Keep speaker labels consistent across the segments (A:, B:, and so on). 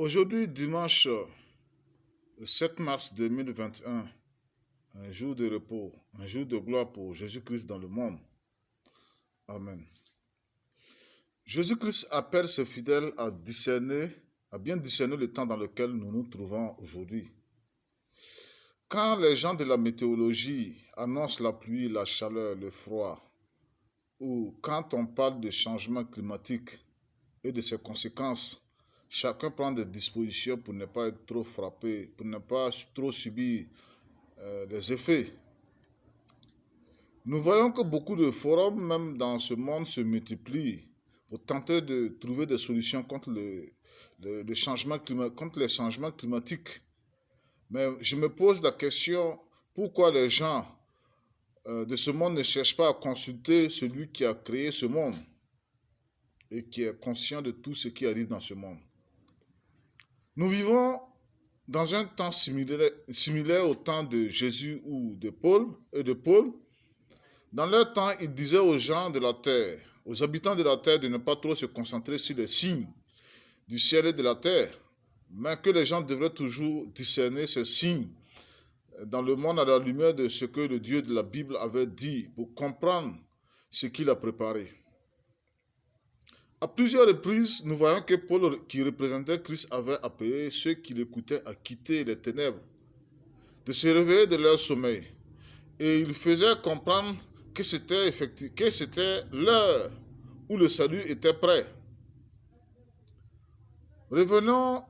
A: Aujourd'hui, dimanche 7 mars 2021, un jour de repos, un jour de gloire pour Jésus-Christ dans le monde. Amen. Jésus-Christ appelle ses fidèles à bien discerner le temps dans lequel nous nous trouvons aujourd'hui. Quand les gens de la météorologie annoncent la pluie, la chaleur, le froid, ou quand on parle de changement climatique et de ses conséquences, chacun prend des dispositions pour ne pas être trop frappé, pour ne pas trop subir les effets. Nous voyons que beaucoup de forums, même dans ce monde, se multiplient pour tenter de trouver des solutions contre le changement contre les changements climatiques. Mais je me pose la question, pourquoi les gens de ce monde ne cherchent pas à consulter celui qui a créé ce monde et qui est conscient de tout ce qui arrive dans ce monde? Nous vivons dans un temps similaire au temps de Jésus ou de Paul. Dans leur temps, ils disaient aux gens de la terre, aux habitants de la terre, de ne pas trop se concentrer sur les signes du ciel et de la terre, mais que les gens devraient toujours discerner ces signes dans le monde à la lumière de ce que le Dieu de la Bible avait dit pour comprendre ce qu'il a préparé. À plusieurs reprises, nous voyons que Paul, qui représentait Christ, avait appelé ceux qui l'écoutaient à quitter les ténèbres, de se réveiller de leur sommeil. Et il faisait comprendre que c'était l'heure où le salut était prêt. Revenons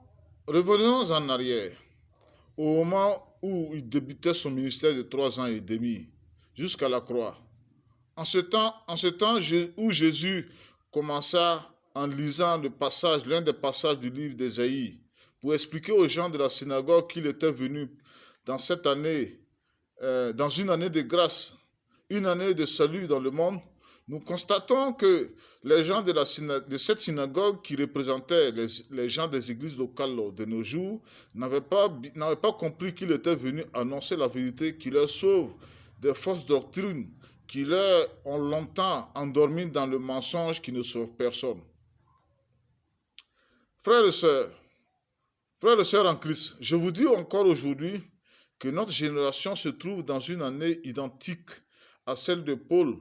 A: en arrière, au moment où il débutait son ministère de 3 ans et demi, jusqu'à la croix. En ce temps où Jésus commença en lisant l'un des passages du livre d'Ésaïe, pour expliquer aux gens de la synagogue qu'il était venu dans dans une année de grâce, une année de salut dans le monde. Nous constatons que les gens de cette synagogue qui représentaient les gens des églises locales de nos jours n'avaient pas compris qu'il était venu annoncer la vérité qui leur sauve des fausses doctrines qui leur ont longtemps endormi dans le mensonge qui ne sauve personne. Frères et sœurs en Christ, je vous dis encore aujourd'hui que notre génération se trouve dans une année identique à celle de Paul,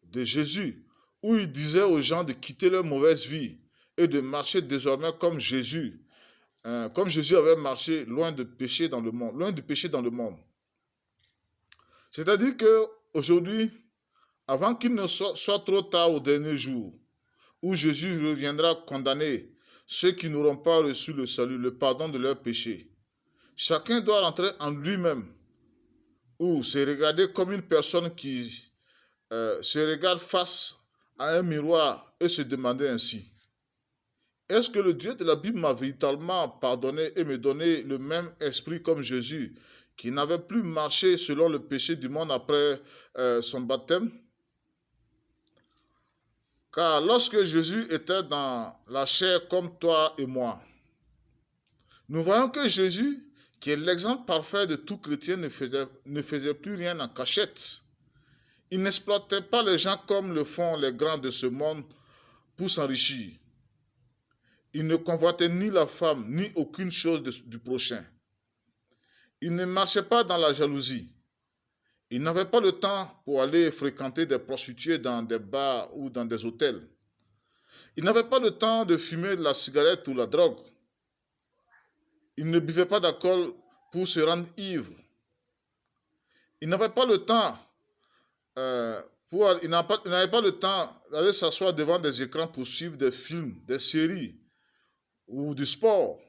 A: de Jésus, où il disait aux gens de quitter leur mauvaise vie et de marcher désormais comme Jésus avait marché loin du péché dans le monde. C'est-à-dire qu'aujourd'hui, avant qu'il ne soit trop tard au dernier jour, où Jésus reviendra condamner ceux qui n'auront pas reçu le salut, le pardon de leurs péchés, chacun doit rentrer en lui-même ou se regarder comme une personne qui se regarde face à un miroir et se demander ainsi: est-ce que le Dieu de la Bible m'a véritablement pardonné et me donné le même esprit comme Jésus, qui n'avait plus marché selon le péché du monde après son baptême? Car lorsque Jésus était dans la chair comme toi et moi, nous voyons que Jésus, qui est l'exemple parfait de tout chrétien, ne faisait plus rien en cachette. Il n'exploitait pas les gens comme le font les grands de ce monde pour s'enrichir. Il ne convoitait ni la femme, ni aucune chose du prochain. Il ne marchait pas dans la jalousie. Il n'avait pas le temps pour aller fréquenter des prostituées dans des bars ou dans des hôtels. Il n'avait pas le temps de fumer de la cigarette ou la drogue. Il ne buvait pas d'alcool pour se rendre ivre. Il n'avait pas le temps d'aller s'asseoir devant des écrans pour suivre des films, des séries ou du sport.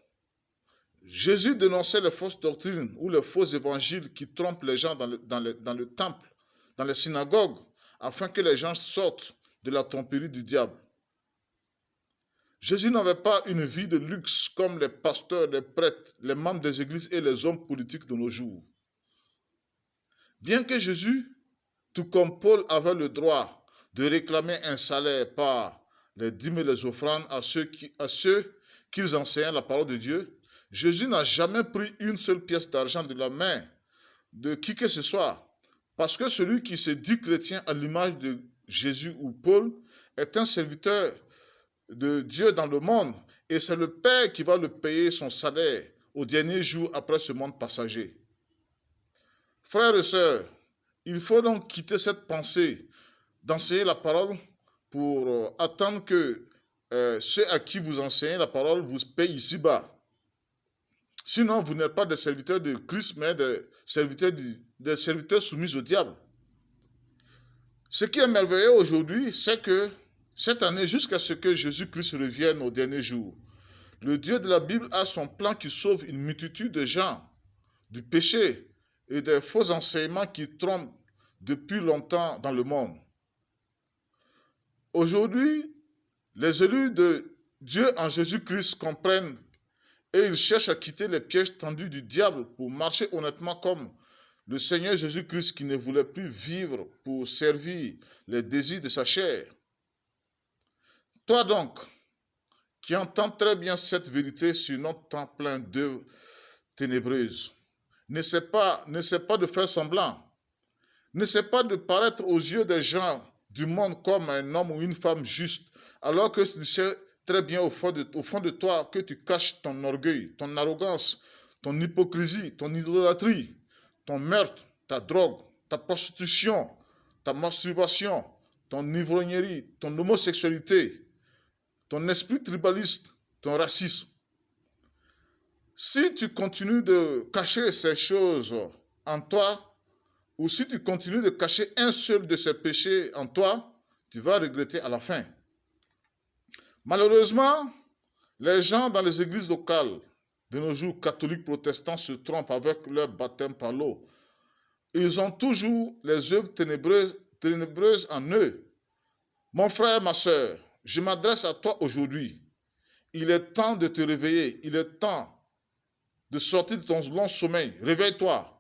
A: Jésus dénonçait les fausses doctrines ou les faux évangiles qui trompent les gens dans le temple, dans les synagogues, afin que les gens sortent de la tromperie du diable. Jésus n'avait pas une vie de luxe comme les pasteurs, les prêtres, les membres des églises et les hommes politiques de nos jours. Bien que Jésus, tout comme Paul, avait le droit de réclamer un salaire par les dîmes et les offrandes à ceux qu'ils enseignaient la parole de Dieu, Jésus n'a jamais pris une seule pièce d'argent de la main de qui que ce soit, parce que celui qui se dit chrétien à l'image de Jésus ou Paul est un serviteur de Dieu dans le monde Et c'est le Père qui va le payer son salaire au dernier jour après ce monde passager. Frères et sœurs, il faut donc quitter cette pensée d'enseigner la parole pour attendre que ceux à qui vous enseignez la parole vous payent ici-bas. Sinon, vous n'êtes pas des serviteurs de Christ, mais des serviteurs soumis au diable. Ce qui est merveilleux aujourd'hui, c'est que cette année, jusqu'à ce que Jésus-Christ revienne au dernier jour, le Dieu de la Bible a son plan qui sauve une multitude de gens du péché et des faux enseignements qui trompent depuis longtemps dans le monde. Aujourd'hui, les élus de Dieu en Jésus-Christ comprennent et ils cherchent à quitter les pièges tendus du diable pour marcher honnêtement comme le Seigneur Jésus-Christ qui ne voulait plus vivre pour servir les désirs de sa chair. Toi donc, qui entends très bien cette vérité sur notre temps plein d'œuvres ténébreuses, n'essaie pas de faire semblant. N'essaie pas de paraître aux yeux des gens du monde comme un homme ou une femme juste, alors que tu sais très bien au fond de toi que tu caches ton orgueil, ton arrogance, ton hypocrisie, ton idolâtrie, ton meurtre, ta drogue, ta prostitution, ta masturbation, ton ivrognerie, ton homosexualité, ton esprit tribaliste, ton racisme. Si tu continues de cacher ces choses en toi, ou si tu continues de cacher un seul de ces péchés en toi, tu vas regretter à la fin. Malheureusement, les gens dans les églises locales de nos jours catholiques protestants se trompent avec leur baptême par l'eau. Ils ont toujours les œuvres ténébreuses en eux. Mon frère, ma soeur, je m'adresse à toi aujourd'hui. Il est temps de te réveiller. Il est temps de sortir de ton long sommeil. Réveille-toi.